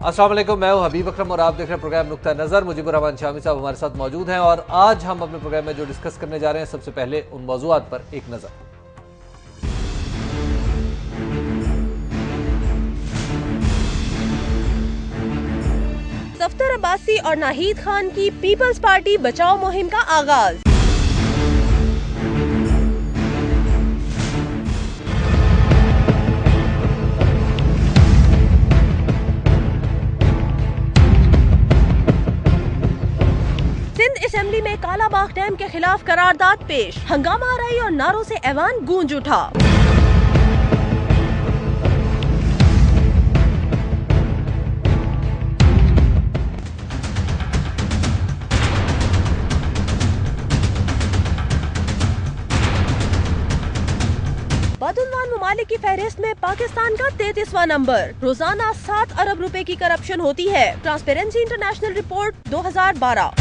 अस्सलाम वालेकुम, मैं हूं हबीब अकरम और आप देख रहे हैं प्रोग्राम नुक्ता नज़र। मुजीबुर रहमान शामी साहब हमारे साथ मौजूद हैं और आज हम अपने प्रोग्राम में जो डिस्कस करने जा रहे हैं, सबसे पहले उन मौज़ूआत पर एक नज़र। सफदर अब्बासी और नाहिद खान की पीपल्स पार्टी बचाओ मुहिम का आगाज। सिंध असेंबली में कालाबाग डैम के खिलाफ करारदाद पेश, हंगामा आराई और नारों से ऐवान गूंज उठा। बदउनवान ममालिक की फहरिस्त में पाकिस्तान का 33वां नंबर। रोजाना 7 अरब रुपए की करप्शन होती है। Transparency international report 2012।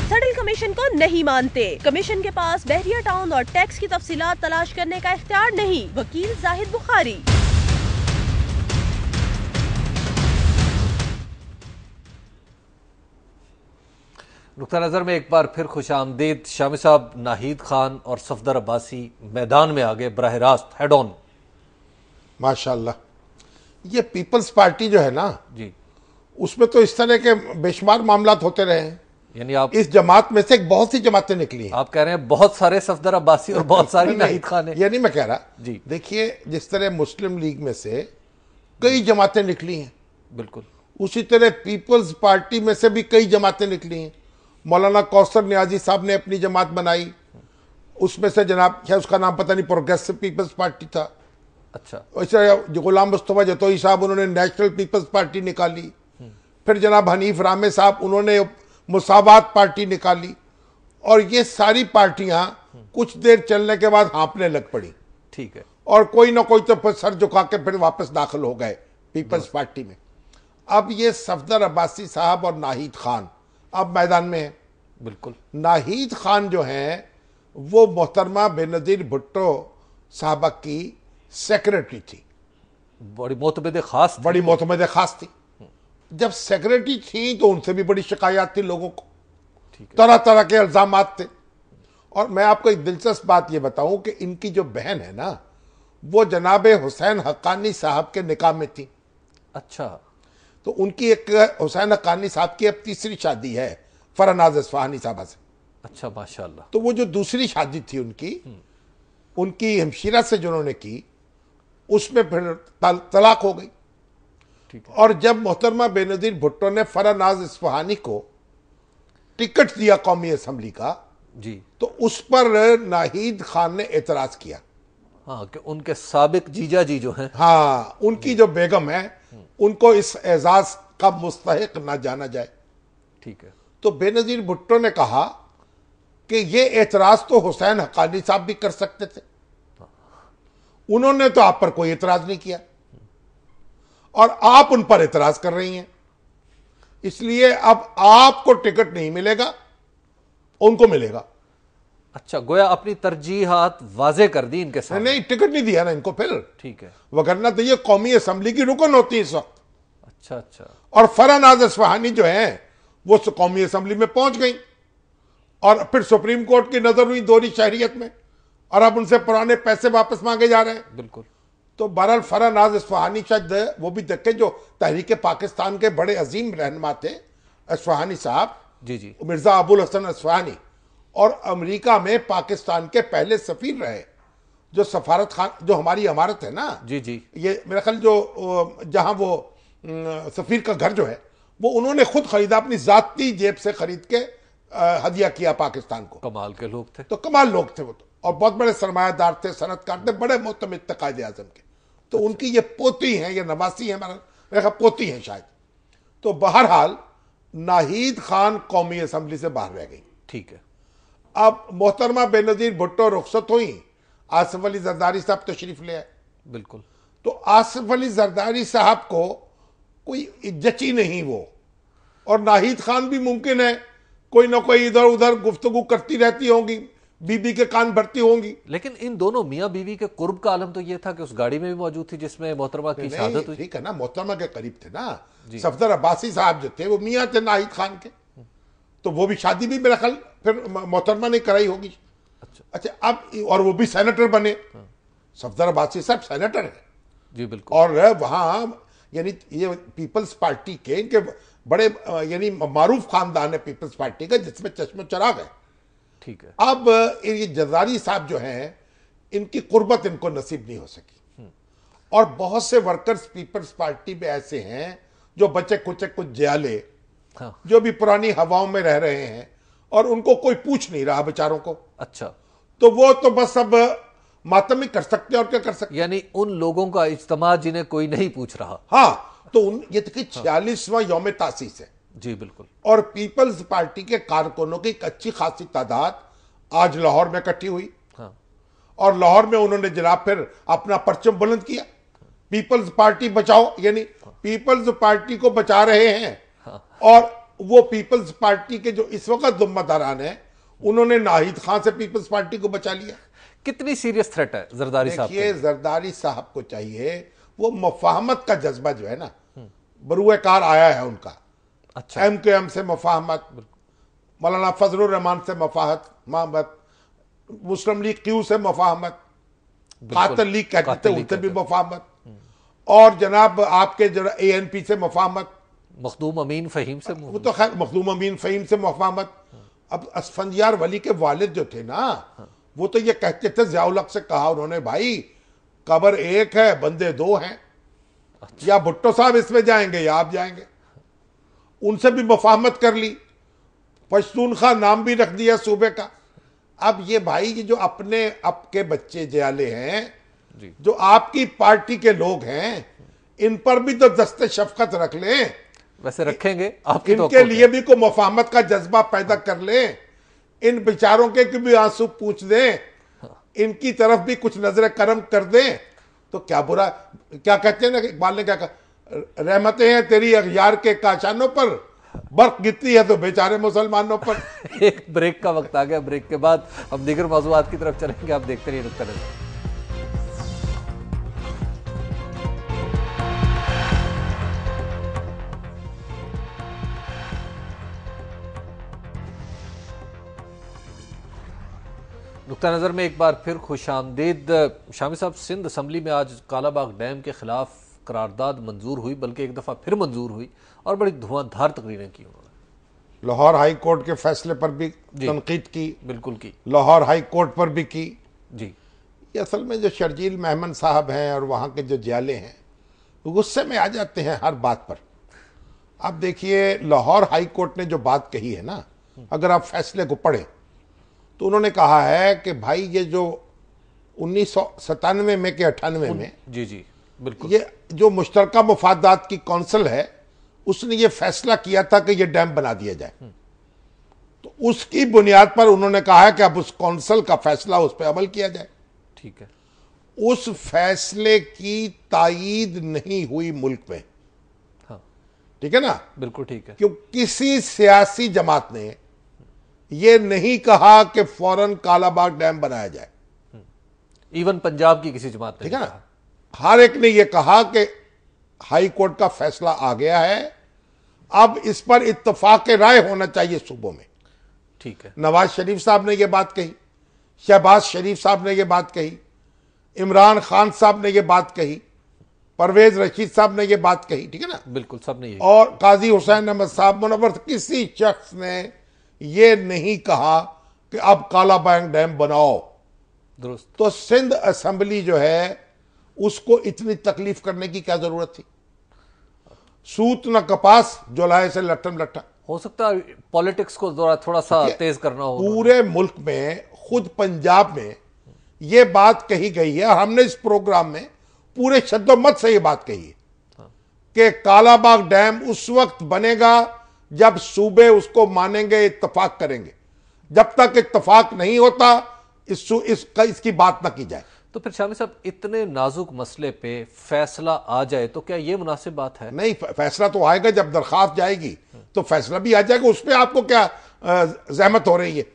सडल कमीशन को नहीं मानते। कमीशन के पास बहरिया टाउन और टैक्स की तफसीलात तलाश करने का इख्तियार नहीं। वकील जाहिद बुखारी। नुक्ता नज़र में एक बार फिर खुश आमदीद। शामी साहब, नाहिद खान और सफदर अब्बासी मैदान में आ गए बराह रास्त, हेड ऑन। माशाल्लाह, ये पीपल्स पार्टी जो है ना जी, उसमें तो इस तरह के बेशुमार मामलात होते रहे हैं। यानी आप इस जमात में से बहुत सी जमातें निकली हैं। आप कह रहे हैं बहुत सारे सफदर अब्बासी और बहुत सारी नाहिद खान है। ये नहीं मैं कह रहा जी। देखिए, जिस तरह मुस्लिम लीग में से कई जमातें निकली हैं, बिल्कुल उसी तरह पीपल्स पार्टी में से भी कई जमातें निकली हैं। मौलाना कौसर नियाजी साहब ने अपनी जमात बनाई, उसमें से जनाब क्या उसका नाम पता नहीं, प्रोग्रेसिव पीपल्स पार्टी था। अच्छा, वैसे गुलाम मुस्तफा जतोई साहब उन्होंने नेशनल पीपल्स पार्टी निकाली। फिर जनाब हनीफ रामे साहब उन्होंने मुसावात पार्टी निकाली। और ये सारी पार्टियां कुछ देर चलने के बाद हाँपने लग पड़ी। ठीक है। और कोई ना कोई तो फिर सर झुका के फिर वापस दाखिल हो गए पीपल्स पार्टी में। अब ये सफदर अब्बासी साहब और नाहिद खान अब मैदान में है। बिल्कुल। नाहिद खान जो हैं वो मोहतरमा बेनजीर भुट्टो साहबा की सेक्रेटरी थी। बड़ी मोतबद खास थी। बड़ी मोतमद खास थी। जब सेक्रेटरी थी तो उनसे भी बड़ी शिकायत थी लोगों को, तरह तरह के इल्जामात थे। और मैं आपको एक दिलचस्प बात यह बताऊं कि इनकी जो बहन है ना, वो जनाब हुसैन हक्कानी साहब के निकाह में थी। अच्छा, तो उनकी एक हुसैन हक्कानी साहब की अब तीसरी शादी है फरनाज इस्फहानी साहबा से। अच्छा, माशाल्लाह। तो वो जो दूसरी शादी थी उनकी हमशीरा से जिन्होंने की, उसमें फिर तलाक हो गई। ठीक है। और जब मोहतरमा बेनजीर भुट्टो ने फरनाज इस्फहानी को टिकट दिया कौमी असम्बली का, जी, तो उस पर नाहिद खान ने एतराज किया। हाँ, कि उनके साबिक जीजा जी जो हैं, हाँ, उनकी जो बेगम है उनको इस एजाज का मुस्तहिक ना जाना जाए। ठीक है। तो बेनजीर भुट्टो ने कहा कि ये एतराज तो हुसैन हक्कानी साहब भी कर सकते थे, उन्होंने तो आप पर कोई एतराज नहीं किया और आप उन पर एतराज कर रही हैं, इसलिए अब आपको टिकट नहीं मिलेगा, उनको मिलेगा। अच्छा, गोया अपनी तरजीहात वाजे कर दी इनके सामने। नहीं, टिकट नहीं दिया ना इनको फिर। ठीक है। वगरना तो ये कौमी असम्बली की रुकन होती है इस वक्त। अच्छा अच्छा। और फरनाज इस्फहानी जो है वो कौमी असम्बली में पहुंच गई और फिर सुप्रीम कोर्ट की नजर हुई दोहरी शहरियत में, और अब उनसे पुराने पैसे वापस मांगे जा रहे हैं। बिल्कुल। तो बहरहाल फरनाज इस्फहानी शायद वो भी देखे जो तहरीक पाकिस्तान के बड़े अजीम रहनुमा थे इस्फहानी साहब, जी जी, मिर्जा अबुल हसन इस्फहानी, और अमेरिका में पाकिस्तान के पहले सफीर रहे। जो सफारत खान जो हमारी इमारत है ना, जी जी, ये मेरा ख्याल जो जहां वो सफीर का घर जो है वो उन्होंने खुद खरीदा, अपनी जाती जेब से खरीद के हदिया किया पाकिस्तान को। कमाल के लोग थे। तो कमाल लोग थे वो तो, और बहुत बड़े सरमायादार थे, सनतकार थे, बड़े मोहतमिद थे कायदे आजम के। तो उनकी ये पोती हैं, ये नवासी है, मेरा ख्याल पोती हैं शायद। तो बहरहाल नाहिद खान कौमी असम्बली से बाहर रह गई। ठीक है। अब मोहतरमा बेनजीर भुट्टो रुखसत हुई, आसिफ अली जरदारी साहब तशरीफ ले आए। बिल्कुल। तो आसिफ अली जरदारी साहब को कोई जची नहीं वो, और नाहिद खान भी मुमकिन है कोई ना कोई इधर उधर गुफ्तगू करती रहती होंगी, बीबी के कान भरती होंगी। लेकिन इन दोनों मियां बीवी के कुर्ब का आलम तो ये था कि उस गाड़ी में भी मौजूद थी जिसमें मोहतरमा की शहादत हुई। ठीक है ना, मोहतरमा के करीब थे ना। सफदर अब्बासी साहब जो थे वो मियां थे नाहिद खान के, तो वो भी शादी भी मेरा ख्याल फिर मोहतरमा ने कराई होगी। अच्छा अब और वो भी सेनेटर बने। सफदर अब्बासी साहब सेनेटर है जी बिल्कुल। और वहां यानी ये पीपल्स पार्टी के इनके बड़े यानी मारूफ खानदान है पीपल्स पार्टी का, जिसमें चश्मे चराग है। ठीक है। अब ये जरदारी साहब जो हैं इनकी कुर्बत इनको नसीब नहीं हो सकी, और बहुत से वर्कर्स पीपल्स पार्टी में ऐसे हैं जो बच्चे कुछ जयाले, हाँ। जो भी पुरानी हवाओं में रह रहे हैं और उनको कोई पूछ नहीं रहा बेचारों को। अच्छा, तो वो तो बस अब मातम ही कर सकते हैं और क्या कर सकते हैं। यानी उन लोगों का इज्तिमा जिन्हें कोई नहीं पूछ रहा। हाँ, तो ये देखिए 46वां यौम तासीस है जी बिल्कुल, और पीपल्स पार्टी के कारकुनों की एक अच्छी खासी तादाद आज लाहौर में इकट्ठी हुई। हाँ। और लाहौर में उन्होंने जनाब फिर अपना परचम बुलंद किया, पीपल्स पार्टी बचाओ, यानी पीपल्स पार्टी को बचा रहे हैं। हाँ। और वो पीपल्स पार्टी के जो इस वक्त जिम्मेदारान हैं उन्होंने नाहिद खान से पीपल्स पार्टी को बचा लिया। कितनी सीरियस थ्रेट है जरदारी साहब? देखिए जरदारी साहब को चाहिए वो मुफाहमत का जज्बा जो है ना, बरूए कार आया है उनका। अच्छा। MQM से मुफाहमत, मौलाना फजलुर रहमान से मुफाहमत, मुस्लिम लीग क्यू से मुफाहमत, कातिल लीग कहते थे उनसे भी मुफाहमत, और जनाब आपके ANP से मुफाहमत, मखदूम अमीन फहीम से, वो तो खैर मखदूम अमीन फहीम से मुफाहमत। अब असफंदियार वली के वालिद जो थे ना, वो तो ये कहते थे, ज़ियाउल हक से कहा उन्होंने, भाई कब्र एक है बंदे दो हैं। अच्छा। या भुट्टो साहब इसमें जाएंगे या आप जाएंगे। उनसे भी मुफाहमत कर ली, पश्तूनख्वा नाम भी रख दिया सूबे का। अब ये भाई ये जो अपने आपके बच्चे जयाले हैं जी। जो आपकी पार्टी के लोग हैं, इन पर भी तो दस्ते शफकत रख लें। वैसे रखेंगे, आपकी इनके लिए भी को मुफाहमत का जज्बा पैदा कर लें, इन बेचारों के भी आंसू पूछ दें, इनकी तरफ भी कुछ नजर करम कर दें, तो क्या बुरा। क्या कहते हैं ना, इकबाल ने क्या कहा, रहमतें हैं तेरी अगयार के काशानों पर, बर्फ गिरती है तो बेचारे मुसलमानों पर। एक ब्रेक का वक्त आ गया, ब्रेक के बाद हम दीगर मौज़ूआत की तरफ चलेंगे। आप देखते रहिए नुक्ता नज़र। नुक्ता नज़र में एक बार फिर खुश आमदीद। शामी साहब, सिंध असम्बली में आज कालाबाग डैम के खिलाफ करारदाद मंजूर हुई, बल्कि एक दफ़ा फिर मंजूर हुई और बड़ी धुआंधार तकरीरें की उन्होंने। लाहौर हाई कोर्ट के फैसले पर भी तनकीद की, बिल्कुल की, लाहौर हाई कोर्ट पर भी की जी। ये असल में जो शर्जील मेहमन साहब हैं और वहाँ के जो जियाले हैं गुस्से में आ जाते हैं हर बात पर। आप देखिए लाहौर हाई कोर्ट ने जो बात कही है ना, अगर आप फैसले को पढ़ें तो उन्होंने कहा है कि भाई ये जो 1997 में के 98 में जी जी बिल्कुल, ये जो मुश्तरका मुफादात की कौंसिल है उसने ये फैसला किया था कि ये डैम बना दिया जाए, तो उसकी बुनियाद पर उन्होंने कहा है कि अब उस कौंसिल का फैसला उस पर अमल किया जाए। ठीक है। उस फैसले की तायीद नहीं हुई मुल्क में। हाँ ठीक है ना, बिल्कुल ठीक है। क्यों किसी सियासी जमात ने यह नहीं कहा कि फौरन कालाबाग डैम बनाया जाए, इवन पंजाब की किसी जमात ने, ठीक है ना, हर एक ने यह कहा कि हाई कोर्ट का फैसला आ गया है, अब इस पर इत्तफाक राय होना चाहिए सूबों में। ठीक है। नवाज शरीफ साहब ने यह बात कही, शहबाज शरीफ साहब ने यह बात कही, इमरान खान साहब ने यह बात कही, परवेज रशीद साहब ने यह बात कही, ठीक है ना, बिल्कुल सबने यही, और काजी हुसैन अहमद साहब, मुनव्वर, किसी शख्स ने यह नहीं कहा कि अब कालाबाग डैम बनाओ। दुरुस्त। तो सिंध असेंबली जो है उसको इतनी तकलीफ करने की क्या जरूरत थी। सूत न कपास जुलाए से लट्ठम लट्ठा। हो सकता है पॉलिटिक्स को थोड़ा सा तेज करना हो। पूरे मुल्क में, खुद पंजाब में यह बात कही गई है और हमने इस प्रोग्राम में पूरे शद्दोमत से यह बात कही है कि कालाबाग डैम उस वक्त बनेगा जब सूबे उसको मानेंगे, इत्तफाक करेंगे। जब तक इत्तफाक नहीं होता इसकी बात ना की जाए। तो फिर शामी साहब, इतने नाजुक मसले पे फैसला आ जाए तो क्या ये मुनासिब बात है? नहीं, फैसला तो आएगा जब दरखास्त जाएगी तो फैसला भी आ जाएगा। उस पर आपको क्या जहमत हो रही है।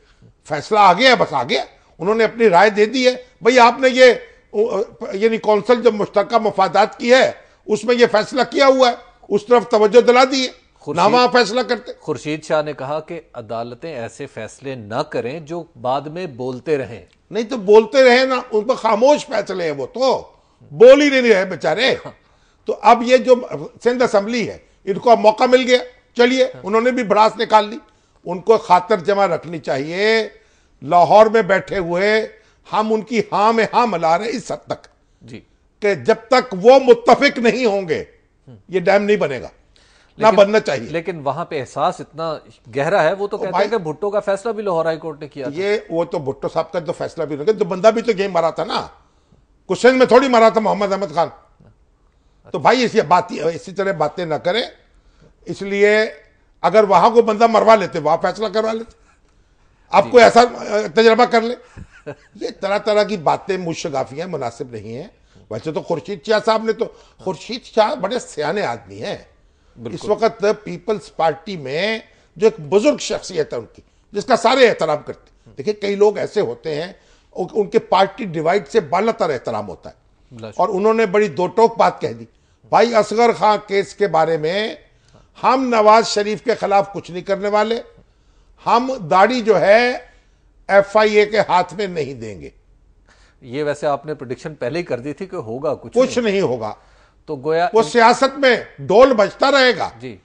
फैसला आ गया, बस आ गया, उन्होंने अपनी राय दे दी है। भाई आपने ये यानी कौंसिल जो मुश्तरका मफादात की है उसमें ये फैसला किया हुआ है, उस तरफ तवज्जो दिला दी है, ना वहां फैसला करते। खुर्शीद शाह ने कहा कि अदालतें ऐसे फैसले ना करें जो बाद में बोलते रहें। नहीं तो बोलते रहे ना, उन पर खामोश फैसले हैं, वो तो बोल ही नहीं रहे बेचारे। तो अब ये जो सिंध असेंबली है, इनको अब मौका मिल गया, चलिए उन्होंने भी भड़ास निकाल ली। उनको खातर जमा रखनी चाहिए। लाहौर में बैठे हुए हम उनकी हाँ में हाँ मिला रहे इस हद तक जी कि जब तक वो मुत्तफिक नहीं होंगे ये डैम नहीं बनेगा, ना बनना चाहिए। लेकिन वहां पे एहसास इतना गहरा है। वो तो कहते हैं कि भुट्टो का फैसला भी लाहौर हाई कोर्ट ने किया था। ये वो तो भुट्टो साहब का तो फैसला भी नहीं, तो बंदा भी तो गेम मारा था ना, क्वेश्चन में थोड़ी मारा था मोहम्मद अहमद खान। तो भाई इसी तरह बातें ना करें। इसलिए अगर वहां को बंदा मरवा लेते, वहां फैसला करवा लेते, आपको ऐसा तजर्बा कर ले। ये तरह तरह की बातें मुशगाफियां मुनासिब नहीं है। वैसे तो खुर्शीद शाह साहब ने तो, खुर्शीद शाह बड़े सियाने आदमी हैं इस वक्त पीपल्स पार्टी में, जो एक बुजुर्ग शख्सियत है उनकी, जिसका सारे एहतराम करते हैं। देखिए कई लोग ऐसे होते हैं उनके पार्टी डिवाइड से बालातर एहतराम होता है, और उन्होंने बड़ी दो टोक बात कह दी। भाई असगर खां केस के बारे में हम नवाज शरीफ के खिलाफ कुछ नहीं करने वाले, हम दाढ़ी जो है FIA के हाथ में नहीं देंगे। ये वैसे आपने प्रेडिक्शन पहले ही कर दी थी कि होगा कुछ नहीं होगा। तो गोया वो सियासत में ढोल बजता रहेगा जी,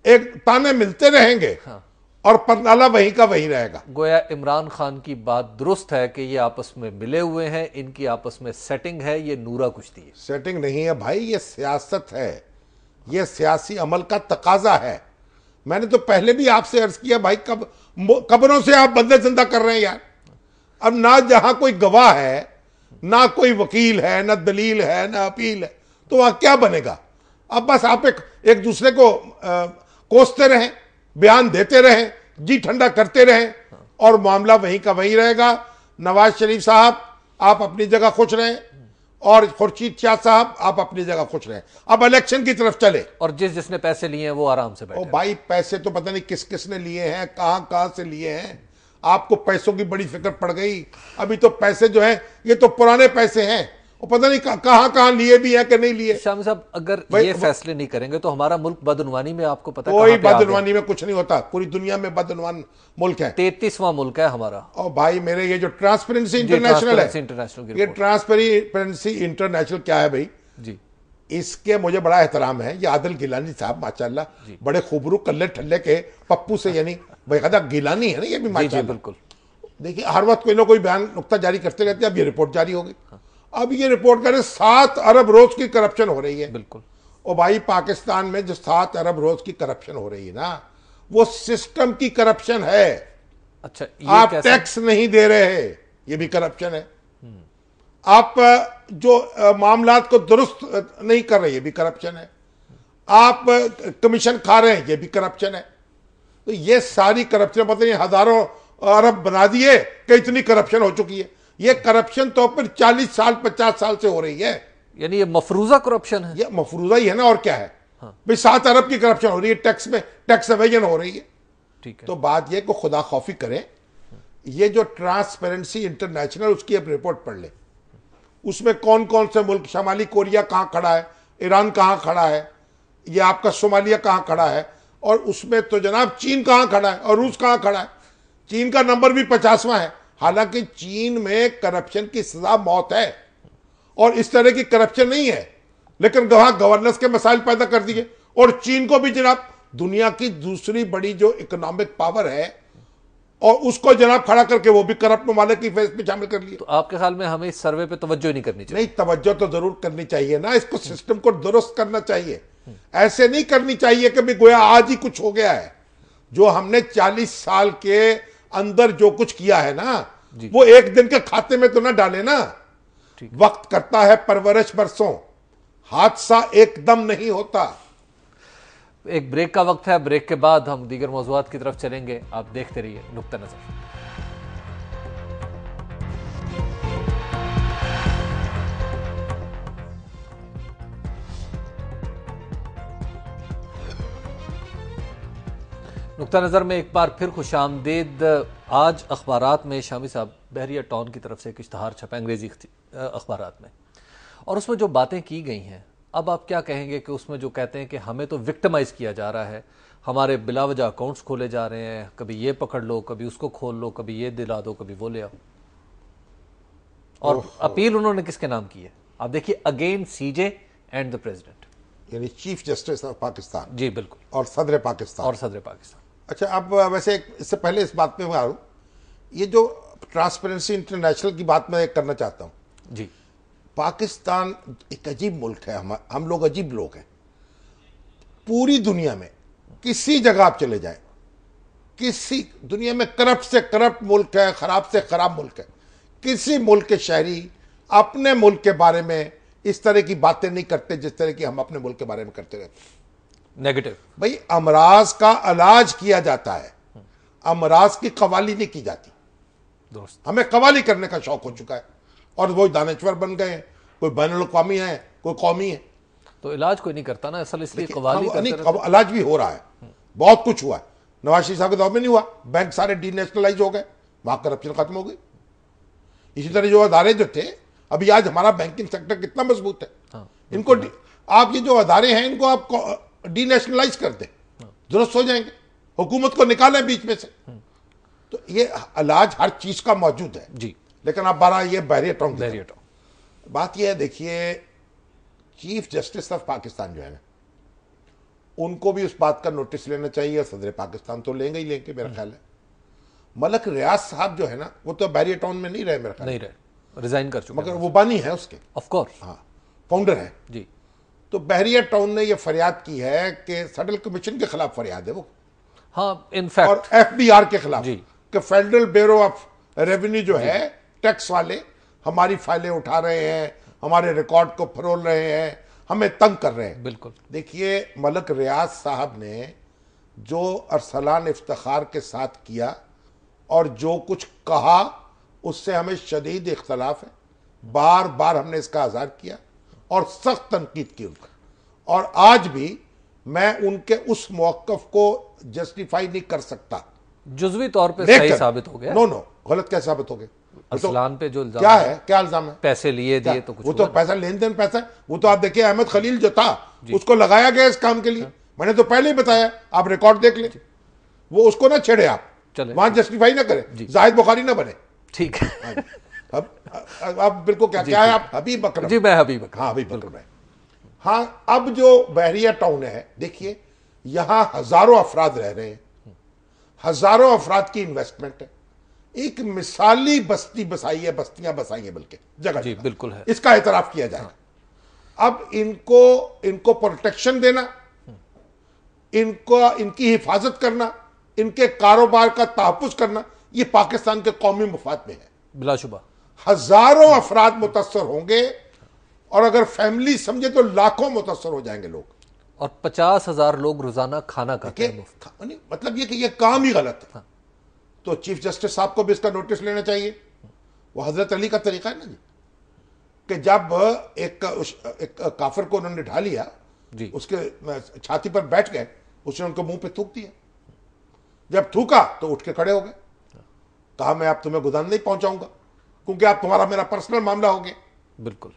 एक ताने मिलते रहेंगे, हाँ। और परनाला वहीं का वहीं रहेगा। गोया इमरान खान की बात दुरुस्त है कि ये आपस में मिले हुए हैं, इनकी आपस में सेटिंग है, ये नूरा कुश्ती है। सेटिंग नहीं है भाई, ये सियासत है, ये सियासी अमल का तकाजा है। मैंने तो पहले भी आपसे अर्ज किया भाई, कब्रों से आप बंदे जिंदा कर रहे हैं यार। अब ना जहां कोई गवाह है, ना कोई वकील है, ना दलील है, ना अपील है, तो वहां क्या बनेगा? अब बस आप एक दूसरे को कोसते रहें, बयान देते रहें, जी ठंडा करते रहें, और मामला वहीं का वहीं रहेगा। नवाज शरीफ साहब आप अपनी जगह खुश रहें, और खुर्शीद शाह साहब आप अपनी जगह खुश रहें। अब इलेक्शन की तरफ चले, और जिसने पैसे लिए हैं वो आराम से बैठे। ओ भाई पैसे तो पता नहीं किस किस ने लिए हैं, कहां से लिए हैं। आपको पैसों की बड़ी फिक्र पड़ गई। अभी तो पैसे जो हैं ये तो पुराने पैसे हैं, और पता नहीं कहां लिए भी हैं कि नहीं लिए। शामी साहब अगर ये फैसले नहीं करेंगे तो हमारा मुल्क बदउनवानी में, आपको पता है कोई बदउनवानी में कुछ नहीं होता। पूरी दुनिया में बदउनवान मुल्क है, 33वां मुल्क है हमारा। और भाई मेरे ये जो ट्रांसपेरेंसी इंटरनेशनल है, ये ट्रांसपेरेंसी इंटरनेशनल क्या है भाई जी, इसके मुझे बड़ा एहतराम है। ये आदिल गिलानी साहब माशाल्लाह बड़े खूबरू कल्ले ठल्ले के पप्पू से, यानी बेहदा गिलानी है ना ये भी माशाल्लाह। बिल्कुल। देखिए हर वक्त कोई ना कोई बयान नुक्ता जारी करते रहते हैं। अब ये रिपोर्ट जारी हो गई, अब ये रिपोर्ट करे 7 अरब रोज की करप्शन हो रही है। बिल्कुल। और भाई पाकिस्तान में जो 7 अरब रोज की करप्शन हो रही है ना, वो सिस्टम की करप्शन है। अच्छा, आप टैक्स नहीं दे रहे, ये भी करप्शन है। आप जो मामलात को दुरुस्त नहीं कर रहे, ये भी करप्शन है। आप कमीशन खा रहे हैं, ये भी करप्शन है। तो ये सारी करप्शन, पता नहीं हजारों अरब बना दिए कि इतनी करप्शन हो चुकी है। ये करप्शन तो फिर 40 साल 50 साल से हो रही है। यानी ये मफरूजा करप्शन है। ये मफरूजा ही है ना, और क्या है। भाई 7 अरब की करप्शन हो रही है, टैक्स में टैक्स एवेजन हो रही है। ठीक है। तो बात यह को खुदा खौफी करें, ये जो ट्रांसपेरेंसी इंटरनेशनल उसकी अब रिपोर्ट पढ़ ले, उसमें कौन कौन से मुल्क, शमाली कोरिया कहां खड़ा है, ईरान कहां खड़ा है, ये आपका सोमालिया कहां खड़ा है, और उसमें तो जनाब चीन कहां खड़ा है और रूस कहां खड़ा है। चीन का नंबर भी 50वां है। हालांकि चीन में करप्शन की सजा मौत है, और इस तरह की करप्शन नहीं है, लेकिन वहां गवर्नेंस के मसाइल पैदा कर दिए। और चीन को भी जनाब दुनिया की दूसरी बड़ी जो इकोनॉमिक पावर है, और उसको जनाब खड़ा करके वो भी करप्ट ममालिक की फेस में शामिल कर लिए। तो आपके ख्याल में हमें इस सर्वे पे तवज्जो नहीं करनी चाहिए? नहीं, तवज्जो तो जरूर करनी चाहिए ना, इसको सिस्टम को दुरुस्त करना चाहिए। ऐसे नहीं करनी चाहिए कि भी गोया आज ही कुछ हो गया है। जो हमने 40 साल के अंदर जो कुछ किया है ना, वो एक दिन के खाते में तो ना डाले ना। वक्त करता है परवरिश बरसों, हादसा एकदम नहीं होता। एक ब्रेक का वक्त है, ब्रेक के बाद हम दीगर मौज़ूआत की तरफ चलेंगे। आप देखते रहिए नुक्ता नजर। नुक्ता नज़र में एक बार फिर खुशामदीद। आज अखबारात में शामी साहब बहरिया टाउन की तरफ से एक इश्तहार छपा अंग्रेजी अखबारात में, और उसमें जो बातें की गई हैं, अब आप क्या कहेंगे कि उसमें जो कहते हैं कि हमें तो विक्टिमाइज किया जा रहा है, हमारे बिलावजा अकाउंट्स खोले जा रहे हैं, कभी ये पकड़ लो, कभी उसको खोल लो, कभी ये दिला दो, कभी वो ले आओ। और अपील उन्होंने किसके नाम की है? आप देखिए, again CJ and the president, यानी चीफ जस्टिस ऑफ पाकिस्तान। जी बिल्कुल, और सदर पाकिस्तान। अच्छा, अब वैसे इससे पहले इस बात में मैं आ रहा हूं, ये जो ट्रांसपेरेंसी इंटरनेशनल की बात मैं करना चाहता हूं जी। पाकिस्तान एक अजीब मुल्क है, हम लोग अजीब लोग हैं। पूरी दुनिया में किसी जगह आप चले जाएं, किसी दुनिया में करप्ट से करप्ट मुल्क है, खराब से खराब मुल्क है, किसी मुल्क के शहरी अपने मुल्क के बारे में इस तरह की बातें नहीं करते जिस तरह की हम अपने मुल्क के बारे में करते रहते। नेगेटिव। भाई, अमराज का इलाज किया जाता है, अमराज की कवाली नहीं की जाती। दोस्त, हमें कवाली करने का शौक हो चुका है और वो दानश्वर बन गए हैं। कोई बैनुल-अक़वामी है, कोई कौमी है, तो इलाज कोई नहीं करता ना असल, इसलिए कवाली इलाज भी हो रहा है, बहुत कुछ हुआ है। नवाज शरीफ साहब के दौर में नहीं हुआ, बैंक सारे डीनेशनलाइज हो गए, वहां करप्शन खत्म हो गई। इसी तरह जो अदारे जो थे, अभी आज हमारा बैंकिंग सेक्टर कितना मजबूत है। हाँ, इनको आप ये जो अदारे हैं इनको आप डीनेशनलाइज कर दें, दुरुस्त हो जाएंगे, हुकूमत को निकालें बीच में से। तो ये इलाज हर चीज का मौजूद है जी। लेकिन अब बारह ये बहरिया टाउन बात यह है, देखिए, चीफ जस्टिस ऑफ पाकिस्तान जो है ना, उनको भी उस बात का नोटिस लेना चाहिए, और सदर पाकिस्तान तो लेंगे ही लेंगे मेरा ख्याल है। मलक रियाज साहब जो है ना, वो तो बहरिया टाउन में नहीं रहे मेरा ख्याल, नहीं रहे, रिजाइन कर चुके, मगर वो बानी है उसके, ऑफ कोर्स, हाँ, फाउंडर है जी। तो बहरिया टाउन ने ये फरियाद की है कि सेंट्रल कमीशन के खिलाफ फरियाद है वो, हाँ, इनफैक्ट, और FBI के खिलाफ जी, कि फेडरल ब्यूरो ऑफ रेवेन्यू जो है, टैक्स वाले हमारी फाइलें उठा रहे हैं, हमारे रिकॉर्ड को फरोल रहे हैं, हमें तंग कर रहे हैं। बिल्कुल। देखिए, मलक रियाज साहब ने जो अरसलान इफ्तिखार के साथ किया और जो कुछ कहा, उससे हमें शदीद इख्तलाफ है। बार बार हमने इसका आज़ार किया और सख्त तनकीद की उनका, और आज भी मैं उनके उस मौक़िफ़ को जस्टिफाई नहीं कर सकता। जुज़वी तौर पे सही साबित हो गया। नो, गलत क्या साबित हो गया? अरसलान पे जो क्या है, क्या इल्जाम है? पैसे लिए दिए तो कुछ, वो तो पैसा लेन देन पैसा, वो तो आप देखिए, अहमद खलील जो था उसको लगाया गया इस काम के लिए। मैंने तो पहले ही बताया, आप रिकॉर्ड देख लें। वो उसको ना छेड़े, आप वहां जस्टिफाई ना करें, जाहिद बुखारी ना बने। ठीक है। अब बिल्कुल क्या है, आप हबीब अकरम जी, मैं हबीब अकरम, हाँ, हबीब अकरम है। हाँ, अब जो बहरिया टाउन है, देखिए, यहां हजारों अफराद रह रहे हैं, हजारों अफराद की इन्वेस्टमेंट है, एक मिसाली बस्ती बसाई है, बस्तियां बसाई है, बल्कि जगह जी, बिल्कुल है, इसका एतराफ किया जाएगा। अब इनको प्रोटेक्शन देना, इनकी हिफाजत करना, इनके कारोबार का तहफ़्फ़ुज़ करना, ये पाकिस्तान के कौमी मफाद में है, बिलाशुबा। हजारों अफराद मुतस्सर होंगे, और अगर फैमिली समझे तो लाखों मुतस्सर हो जाएंगे लोग, और 50,000 लोग रोजाना खाना खाते हैं मुफ्त। मतलब ये कि ये काम ही गलत है। तो चीफ जस्टिस साहब को भी इसका नोटिस लेना चाहिए। वो हजरत अली का तरीका है ना जी, कि जब एक काफिर को उन्होंने ढा लिया जी, उसके छाती पर बैठ गए, उसने उनके मुंह पे थूक दिया। जब थूका तो उठ के खड़े हो गए, कहा मैं आप तुम्हें गुदान नहीं पहुंचाऊंगा, क्योंकि आप तुम्हारा मेरा पर्सनल मामला हो गया। बिल्कुल।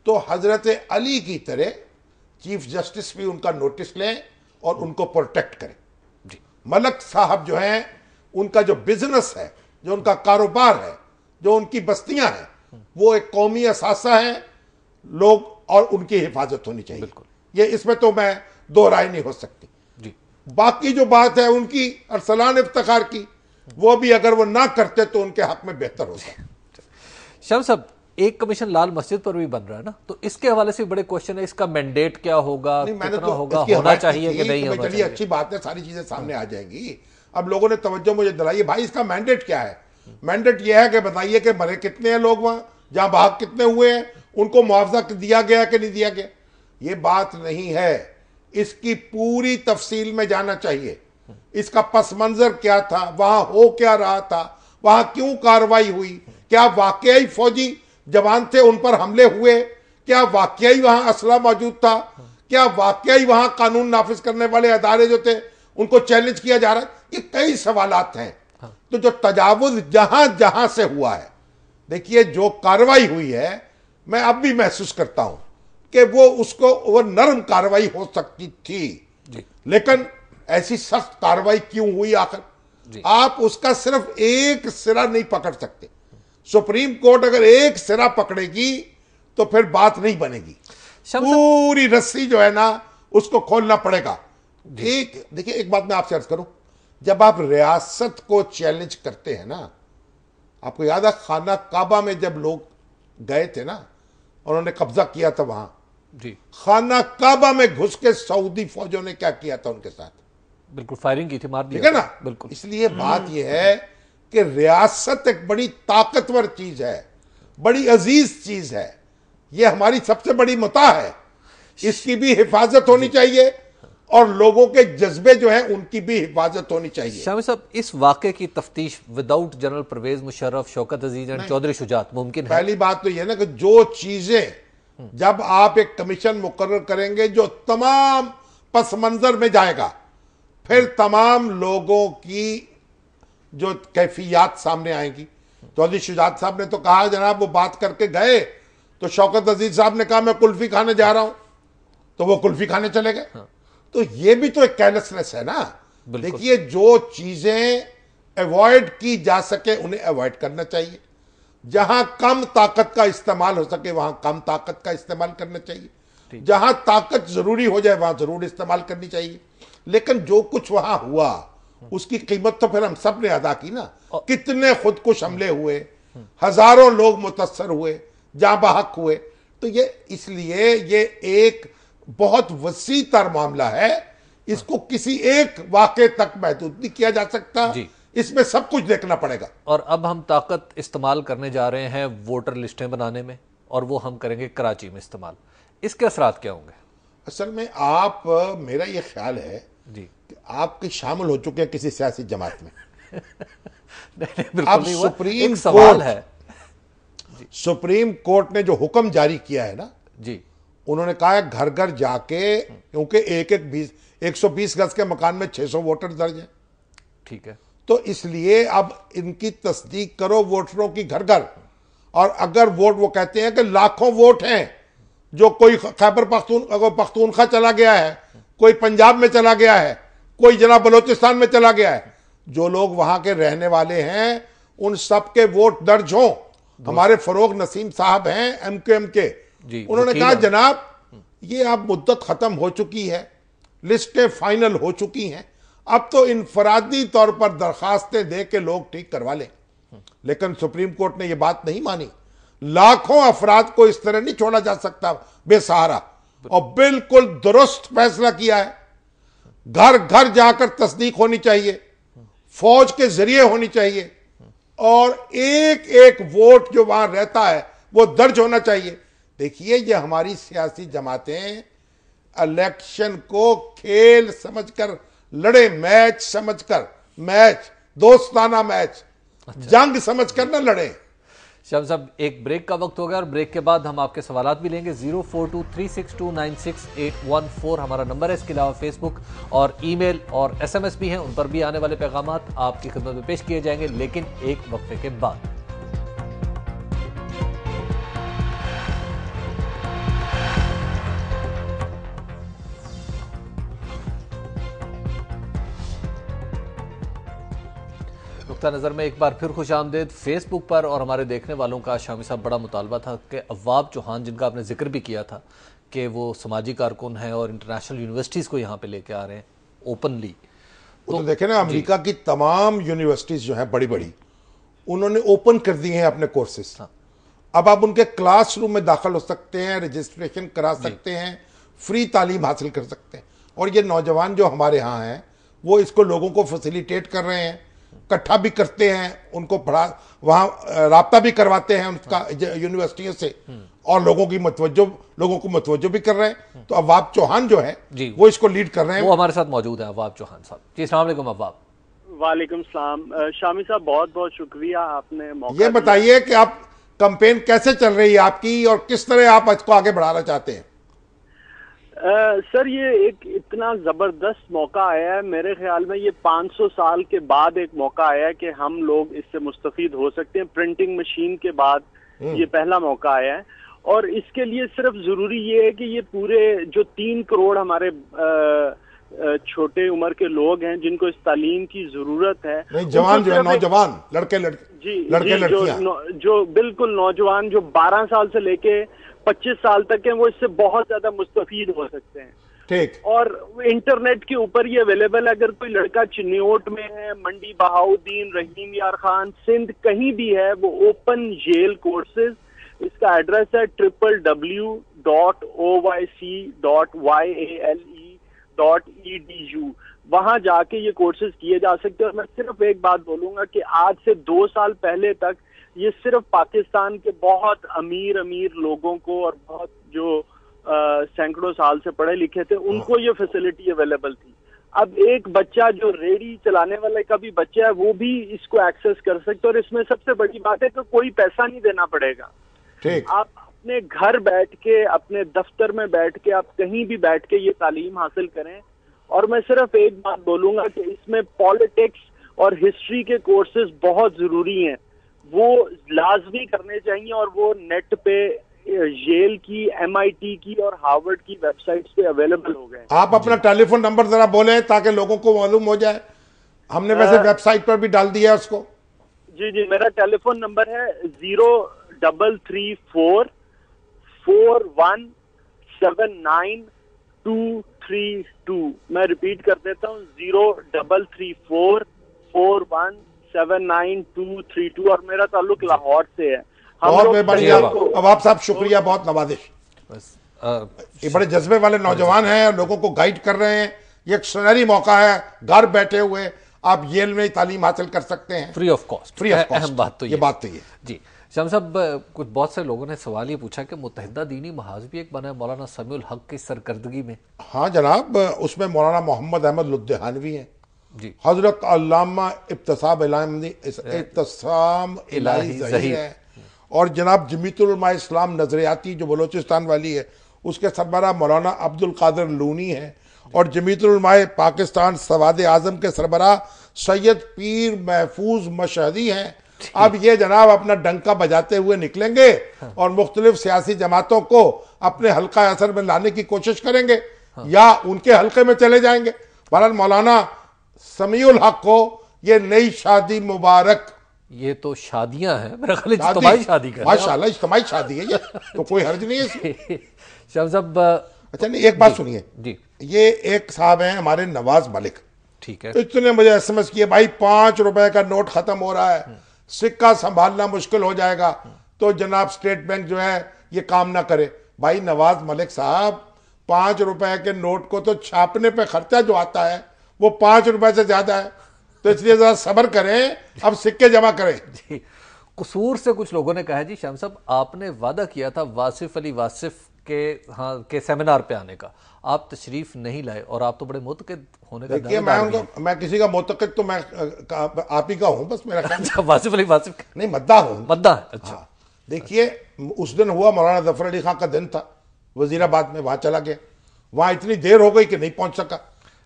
तो हजरत अली की तरह चीफ जस्टिस भी उनका नोटिस लें और उनको प्रोटेक्ट करें जी। मलक साहब जो हैं, उनका जो बिजनेस है, जो उनका कारोबार है, जो उनकी बस्तियां हैं, वो एक कौमी असासा है, लोग और उनकी हिफाजत होनी चाहिए। बिल्कुल, ये इसमें तो मैं दो राय नहीं हो सकती जी। बाकी जो बात है उनकी अरसलान इफ्तिखार की, वो भी अगर वो ना करते तो उनके हक में बेहतर होता। शम्स साहब, एक कमीशन लाल मस्जिद पर भी बन रहा है ना, तो इसके हवाले से बड़े क्वेश्चन है, इसका मैंडेट क्या होगा, कितना होगा, होना चाहिए कि नहीं होना चाहिए? अच्छी बात है, सारी चीजें सामने आ जाएंगी। अब लोगों ने तवज्जो मुझे दिलाई, भाई इसका मैंडेट क्या है? मैंडेट यह है कि बताइए कि मरे कितने हैं लोग वहां, जहां भाग कितने हुए हैं, उनको मुआवजा दिया गया कि नहीं दिया गया। ये बात नहीं है, इसकी पूरी तफसील में जाना चाहिए। इसका पस मंजर क्या था, वहां हो क्या रहा था, वहां क्यों कार्रवाई हुई, क्या वाकई फौजी जवान थे उन पर हमले हुए, क्या वाकई वहां असला मौजूद था, क्या वाकई वहां कानून नाफिज करने वाले अदारे जो थे उनको चैलेंज किया जा रहा है, ये कई सवालात हैं। तो जो तजावुज जहां जहां से हुआ है, देखिए जो कार्रवाई हुई है, मैं अब भी महसूस करता हूं कि वो नरम कार्रवाई हो सकती थी, लेकिन ऐसी सख्त कार्रवाई क्यों हुई आखिर? आप उसका सिर्फ एक सिरा नहीं पकड़ सकते। सुप्रीम कोर्ट अगर एक सिरा पकड़ेगी तो फिर बात नहीं बनेगी, पूरी रस्सी जो है ना उसको खोलना पड़ेगा। ठीक, देखिए एक बात मैं आपसे अर्ज करूं, जब आप रियासत को चैलेंज करते हैं ना, आपको याद है खाना काबा में जब लोग गए थे ना, उन्होंने कब्जा किया था वहां जी, खाना काबा में घुस के सऊदी फौजों ने क्या किया था उनके साथ? बिल्कुल फायरिंग की थी, मार दिया, ठीक है ना? बिल्कुल। इसलिए बात यह है कि रियासत एक बड़ी ताकतवर चीज है, बड़ी अजीज चीज है, यह हमारी सबसे बड़ी मता है, इसकी भी हिफाजत होनी चाहिए और लोगों के जज्बे जो हैं उनकी भी हिफाजत होनी चाहिए। शामी साहब, इस वाक़े की तफ्तीश without general Pervez Musharraf, Shaukat Aziz and Chaudhry Shujaat मुमकिन है? पहली बात तो यह ना कि जो चीजें जब आप एक कमीशन मुकर्रर करेंगे जो तमाम पस मंजर में जाएगा, फिर तमाम लोगों की जो कैफियत सामने आएंगी। चौधरी शुजात साहब ने तो कहा जनाब वो बात करके गए, तो शौकत अजीज साहब ने कहा मैं कुल्फी खाने जा रहा हूं, तो वो कुल्फी खाने चले गए। तो ये भी तो एक केयरलेसनेस है ना। देखिए जो चीजें अवॉइड की जा सके उन्हें अवॉइड करना चाहिए, जहां कम ताकत का इस्तेमाल हो सके वहां कम ताकत का इस्तेमाल करना चाहिए, जहां ताकत जरूरी हो जाए वहां जरूर इस्तेमाल करनी चाहिए। लेकिन जो कुछ वहां हुआ उसकी कीमत तो फिर हम सब ने अदा की ना। कितने खुदकुश हमले हुए, हजारों लोग मुतस्सर हुए, जां बहक हुए। तो ये इसलिए ये एक बहुत वसी तर मामला है, इसको किसी एक वाक़े तक महदूद नहीं किया जा सकता, इसमें सब कुछ देखना पड़ेगा। और अब हम ताकत इस्तेमाल करने जा रहे हैं वोटर लिस्टें बनाने में, और वो हम करेंगे कराची में इस्तेमाल। इसके असरात क्या होंगे? असल में मेरा ये ख्याल है जी कि आपके शामिल हो चुके हैं किसी सियासी जमात में। बिल्कुल अब नहीं, सुप्रीम एक सवाल है। सुप्रीम कोर्ट ने जो हुक्म जारी किया है ना जी, उन्होंने कहा है घर घर जाके, क्योंकि 120 गज के मकान में 600 वोटर दर्ज है, ठीक है, तो इसलिए अब इनकी तस्दीक करो वोटरों की घर घर। और अगर वोट, वो कहते हैं कि लाखों वोट हैं, जो कोई खैबर पख्तूनख्वा चला गया है, कोई पंजाब में चला गया है, कोई जना बलोचिस्तान में चला गया है, जो लोग वहां के रहने वाले हैं उन सबके वोट दर्ज हों। हमारे फरोग नसीम साहब हैं MQM के, उन्होंने कहा जनाब ये अब मुद्दत खत्म हो चुकी है, लिस्टें फाइनल हो चुकी हैं, अब तो इनफरादी तौर पर दरखास्तें दे के लोग ठीक करवा लें। लेकिन सुप्रीम कोर्ट ने यह बात नहीं मानी। लाखों अफराद को इस तरह नहीं छोड़ा जा सकता बेसहारा, और बिल्कुल दुरुस्त फैसला किया है। घर घर जाकर तस्दीक होनी चाहिए, फौज के जरिए होनी चाहिए, और एक एक वोट जो वहां रहता है वो दर्ज होना चाहिए। देखिए ये हमारी सियासी जमातें इलेक्शन को खेल समझकर लड़े, मैच समझकर, मैच दोस्ताना मैच, जंग समझकर न लड़े। शाम साहब, एक ब्रेक का वक्त हो गया और ब्रेक के बाद हम आपके सवालात भी लेंगे। 042362968114 हमारा नंबर है। इसके अलावा फेसबुक और ईमेल और SMS भी हैं, उन पर भी आने वाले पैगामात आपकी खिदमत में पेश किए जाएंगे, लेकिन एक वक्फे के बाद। नुक्ता नज़र में एक बार फिर खुशामदीद। फेसबुक पर और हमारे देखने वालों का शामी साहब बड़ा मुतालबा था कि अव्वाब चौहान, जिनका आपने जिक्र भी किया था कि वो समाजी कारकुन हैं और इंटरनेशनल यूनिवर्सिटीज़ को यहाँ पे लेके आ रहे हैं ओपनली, तो देखें ना अमेरिका की तमाम यूनिवर्सिटीज़ जो हैं बड़ी बड़ी, उन्होंने ओपन कर दिए हैं अपने कोर्सेज। अब आप उनके क्लासरूम में दाखिल हो सकते हैं, रजिस्ट्रेशन करा सकते हैं, फ्री तालीम हासिल कर सकते हैं। और ये नौजवान जो हमारे यहाँ हैं वो इसको लोगों को फैसिलिटेट कर रहे हैं, इकट्ठा भी करते हैं, उनको पढ़ा, वहाँ राब्ता भी करवाते हैं उनका यूनिवर्सिटियों से, और लोगों को मुतवज्जो भी कर रहे हैं। तो अव्वाब चौहान जो है वो इसको लीड कर रहे हैं। वो हमारे साथ मौजूद है अव्वाब चौहान साहब। जी अस्सलाम वालेकुम अव्वाब। वालेकुम सलाम। शामी साहब बहुत बहुत शुक्रिया, आपने मौका ये बताइए कि आप कैंपेन कैसे चल रही है आपकी और किस तरह आप इसको आगे बढ़ाना चाहते हैं? सर ये एक इतना जबरदस्त मौका आया है, मेरे ख्याल में ये 500 साल के बाद एक मौका आया है कि हम लोग इससे मुस्तफीद हो सकते हैं। प्रिंटिंग मशीन के बाद ये पहला मौका आया है, और इसके लिए सिर्फ जरूरी ये है कि ये पूरे जो 3 करोड़ हमारे छोटे उम्र के लोग हैं जिनको इस तालीम की जरूरत है, नहीं जवान जो है, नौजवान लड़के लड़कियां जो बिल्कुल नौजवान जो 12 साल से लेके 25 साल तक हैं, वो इससे बहुत ज्यादा मुस्तफीद हो सकते हैं। ठीक। और इंटरनेट के ऊपर ये अवेलेबल है। अगर कोई लड़का चिन्योट में है, मंडी बहाउद्दीन, रहीम यार खान, सिंध कहीं भी है, वो ओपन येल कोर्सेज, इसका एड्रेस है www.oyc.yale.edu। वहां जाके ये कोर्सेज किए जा सकते हैं। और मैं सिर्फ एक बात बोलूंगा कि आज से 2 साल पहले तक ये सिर्फ पाकिस्तान के बहुत अमीर लोगों को और बहुत जो सैकड़ों साल से पढ़े लिखे थे उनको ये फैसिलिटी अवेलेबल थी। अब एक बच्चा जो रेडी चलाने वाले का भी बच्चा है वो भी इसको एक्सेस कर सकते, और इसमें सबसे बड़ी बात है कि कोई पैसा नहीं देना पड़ेगा। ठीक। आप अपने घर बैठ के, अपने दफ्तर में बैठ के, आप कहीं भी बैठ के ये तालीम हासिल करें। और मैं सिर्फ एक बात बोलूंगा कि इसमें पॉलिटिक्स और हिस्ट्री के कोर्सेज बहुत जरूरी हैं, वो लाजमी करने चाहिए, और वो नेट पे येल की, MIT की और हार्वर्ड की वेबसाइट्स पे अवेलेबल हो गए। आप अपना टेलीफोन नंबर जरा बोले ताकि लोगों को मालूम हो जाए। हमने वैसे वेबसाइट पर भी डाल दिया उसको। जी, मेरा टेलीफोन नंबर है 033441792232। मैं रिपीट कर देता हूँ, 033441792232। और मेरा ताल्लुक लाहौर से है। बहुत मेहरबानी। अब आप साहब शुक्रिया, बहुत नवाजिश। ये बड़े जज्बे वाले नौजवान हैं, लोगों को गाइड कर रहे हैं। ये एक सुनहरी मौका है, घर बैठे हुए आप येल में तालीम हासिल कर सकते हैं फ्री ऑफ कॉस्ट। अहम बात तो ये बात तो ये जी। शाम साहब, कुछ बहुत से लोगों ने सवाल ये पूछा कि मुत्तहिदा दीनी महाज भी एक बना है मौलाना समीउल हक की सरकर्दगी में। हाँ जनाब, उसमें मौलाना मोहम्मद अहमद लुधियानवी हैं जी, हजरत अल्लामा इब्तिसाम इलाही ज़हीर है, और जनाब जमीयतुल उलमा इस्लाम नजरियाती जो बलोचिस्तान वाली है उसके सरबराह मौलाना अब्दुल कादिर लूनी है, और जमीयतुल उलमा पाकिस्तान सवाद आजम के सरबराह सैयद पीर महफूज मशहदी हैं। अब ये जनाब अपना डंका बजाते हुए निकलेंगे और मुख्तलिफ सियासी जमातों को अपने हल्का असर में लाने की कोशिश करेंगे, या उनके हल्के में चले जाएंगे। बहरहाल मौलाना समीउल हक को ये नई शादी मुबारक। ये तो शादियां हैं, मेरा ख्याल इज्तिमाई शादी का, माशाल्लाह इज्तिमाई शादी है ये, तो कोई हर्ज नहीं है इसमें। शाम साहब, अच्छा नहीं, एक बात सुनिए जी, ये एक साहब हैं हमारे नवाज मलिक, ठीक है, इतने मुझे SMS किए, भाई 5 रुपए का नोट खत्म हो रहा है, सिक्का संभालना मुश्किल हो जाएगा, तो जनाब स्टेट बैंक जो है ये काम ना करे। भाई नवाज मलिक साहब, 5 रुपए के नोट को तो छापने पे खर्चा जो आता है वो 5 रुपए से ज्यादा है, तो इसलिए जरा सब्र करें, अब सिक्के जमा करें। जी, कसूर से कुछ लोगों ने कहा जी शाम साहब, आपने वादा किया था वासिफ अली वासिफ के सेमिनार पे आने का, आप तशरीफ नहीं लाए, और आप तो बड़े मुतक़िद होने का देखिए, मैं किसी का मुतक़िद तो मैं आप ही का हूं बस, मेरा अच्छा, वासिफ अली वासिफ नहीं, मद्दा हूं, मद्दा। अच्छा हाँ, देखिए उस दिन हुआ मौलाना जफर अली खां का दिन था वजीराबाद में, वहां चला गया, वहां इतनी देर हो गई कि नहीं पहुंच सका।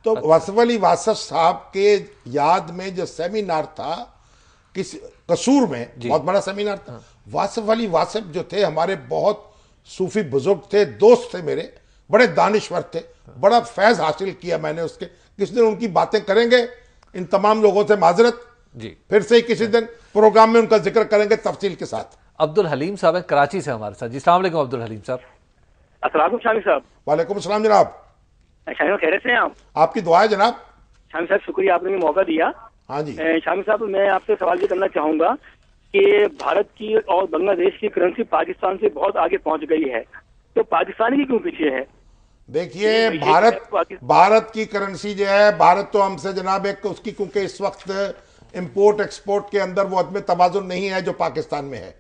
तो वासिफ अली वासिफ साहब के याद में जो सेमिनार था किस कसूर में, बहुत बड़ा सेमिनार था। वासिफ अली वासिफ जो थे हमारे बहुत सूफी बुजुर्ग थे, दोस्त थे मेरे, बड़े दानिश्वर थे, बड़ा फैज हासिल किया मैंने उसके। किसी दिन उनकी बातें करेंगे, इन तमाम लोगों से माजरत जी, फिर से किसी दिन प्रोग्राम में उनका जिक्र करेंगे तफसील के साथ। अब्दुल हलीम साहब हैं कराची से हमारे साथ। जी अस्सलाम वालेकुम अब्दुल हलीम साहब। अस्सलाम शामी साहब। वालेकुम अस्सलाम जनाब। शामी खैरियत से हैं आप? आपकी दुआ है जनाब। शामी साहब शुक्रिया, आपने मौका दिया। हाँ जी शामी साहब, मैं आपसे सवाल ये करना चाहूंगा कि भारत की और बांग्लादेश की करेंसी पाकिस्तान से बहुत आगे पहुंच गई है, तो पाकिस्तान ही क्यों पीछे है? देखिए, भारत की करेंसी जो है, भारत तो हमसे जनाब एक उसकी, क्योंकि इस वक्त इंपोर्ट एक्सपोर्ट के अंदर वो अदम तवाज़ुन नहीं है जो पाकिस्तान में है,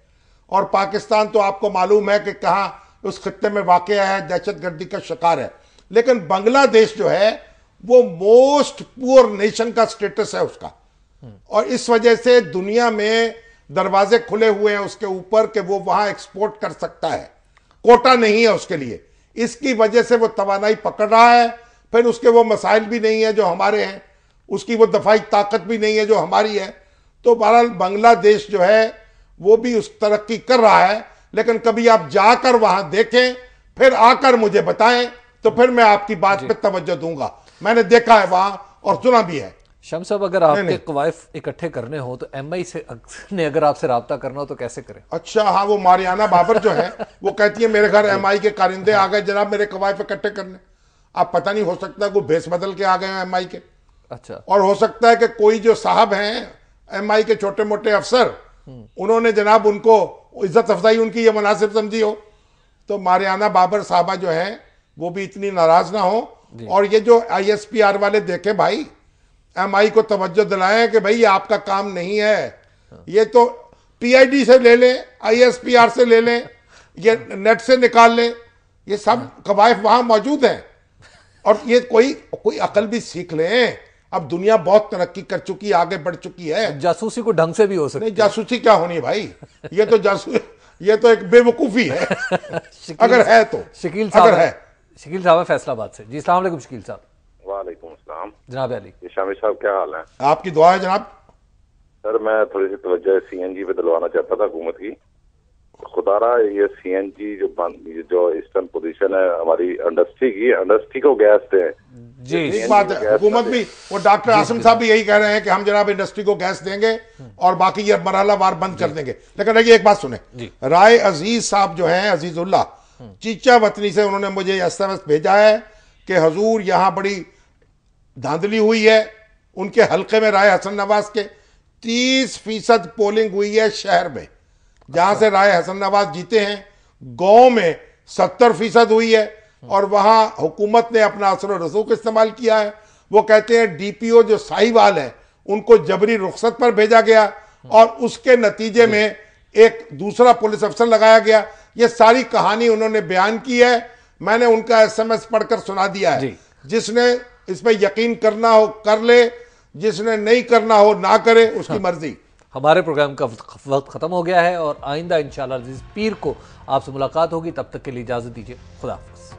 और पाकिस्तान तो आपको मालूम है कि कहाँ उस खत्ते में वाक़या है, दहशतगर्दी का शिकार है। लेकिन बांग्लादेश जो है वो मोस्ट पुअर नेशन का स्टेटस है उसका, और इस वजह से दुनिया में दरवाजे खुले हुए हैं उसके ऊपर कि वो वहां एक्सपोर्ट कर सकता है, कोटा नहीं है उसके लिए। इसकी वजह से वो तवानाई पकड़ रहा है, फिर उसके वो मसाइल भी नहीं है जो हमारे हैं, उसकी वो दफाई ताकत भी नहीं है जो हमारी है। तो बहरहाल बांग्लादेश जो है वो भी उस तरक्की कर रहा है, लेकिन कभी आप जाकर वहां देखें, फिर आकर मुझे बताएं, तो फिर मैं आपकी बात पे तवज्जो दूंगा। मैंने देखा है वहां और सुना भी है। शाम साहब, अगर आपके कवायफ इकट्ठे करने हो तो MI से ने अगर आपसे राब्ता करना हो तो कैसे करें? अच्छा, हाँ, वो मारियाना बाबर जो है वो कहती है मेरे घर MI के कारिंदे आ गए जनाब मेरे कवायफ इकट्ठे करने। आप पता नहीं, हो सकता है कोई भेस बदल के आ गए हैं MI के। अच्छा। और हो सकता है कि कोई जो साहब हैं MI के छोटे मोटे अफसर, उन्होंने जनाब उनको इज्जत अफजाई उनकी ये मुनासिब समझी हो। तो मारियाना बाबर साहबा जो है वो भी इतनी नाराज ना हो। और ये जो ISPR वाले देखे भाई, MI को तवज्जो दिलाएं कि भाई ये आपका काम नहीं है, ये तो PID से ले लें, ISPR से ले लें, ये नेट से निकाल लें, ये सब कवायफ वहां मौजूद हैं। और ये कोई अकल भी सीख लें। अब दुनिया बहुत तरक्की कर चुकी है, आगे बढ़ चुकी है। जासूसी को ढंग से भी हो सकती है। नहीं, जासूसी क्या होनी है भाई, ये तो एक बेवकूफी है अगर है तो। शकील साहब फैसलाबाद से। जी, अस्सलाम वालेकुम शकील साहब। वालेकुम अस्सलाम जनाब अली। शामी साहब, क्या हाल है? आपकी दुआ है जनाब। सर, मैं थोड़ी सी तवज्जो CNG पे दिलवाना चाहता था हुकूमत की। खुदारा ये CNG जो इस टाइम पोजीशन है हमारी इंडस्ट्री को गैस दें। जी, एक बात है, हुकूमत भी, वो डॉक्टर आसिम साहब भी यही कह रहे हैं कि हम जनाब इंडस्ट्री को गैस देंगे और बाकी ये मरहलावार बंद कर देंगे। लेकिन देखिए एक बात सुने, राय अजीज साहब जो हैं, अजीजुल्लाह चीचा वतनी से, उन्होंने मुझे SMS भेजा है कि हजूर यहां बड़ी धांधली हुई है। उनके हल्के में राय हसन नवाज के 30% पोलिंग हुई है शहर में, जहां से राय हसन नवाज जीते हैं। गांव में 70% हुई है और वहां हुकूमत ने अपना असर और रसूख इस्तेमाल किया है। वो कहते हैं DPO जो साहिवाल है उनको जबरी रुखसत पर भेजा गया और उसके नतीजे में एक दूसरा पुलिस अफसर लगाया गया। ये सारी कहानी उन्होंने बयान की है, मैंने उनका SMS पढ़कर सुना दिया है। जिसने इस पर यकीन करना हो कर ले, जिसने नहीं करना हो ना करे, उसकी मर्जी। हमारे प्रोग्राम का वक्त खत्म हो गया है और आइंदा इंशाल्लाह पीर को आपसे मुलाकात होगी। तब तक के लिए इजाजत दीजिए। खुदा हाफिज़।